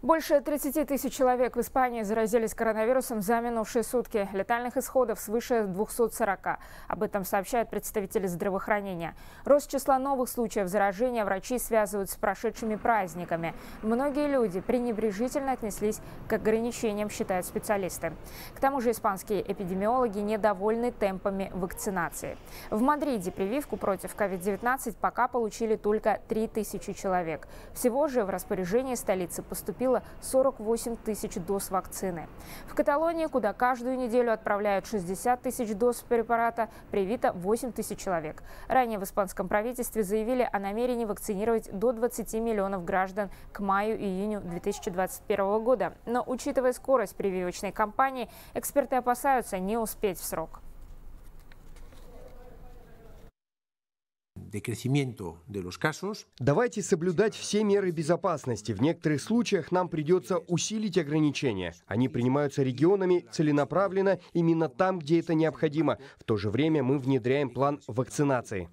Больше 30 тысяч человек в Испании заразились коронавирусом за минувшие сутки. Летальных исходов свыше 240. Об этом сообщают представители здравоохранения. Рост числа новых случаев заражения врачи связывают с прошедшими праздниками. Многие люди пренебрежительно отнеслись к ограничениям, считают специалисты. К тому же испанские эпидемиологи недовольны темпами вакцинации. В Мадриде прививку против COVID-19 пока получили только 3000 человек. Всего же в распоряжение столицы поступило 48 тысяч доз вакцины. В Каталонии, куда каждую неделю отправляют 60 тысяч доз препарата, привито 8 тысяч человек. Ранее в испанском правительстве заявили о намерении вакцинировать до 20 миллионов граждан к маю-июню 2021 года. Но, учитывая скорость прививочной кампании, эксперты опасаются не успеть в срок. Давайте соблюдать все меры безопасности. В некоторых случаях нам придется усилить ограничения. Они принимаются регионами целенаправленно именно там, где это необходимо. В то же время мы внедряем план вакцинации.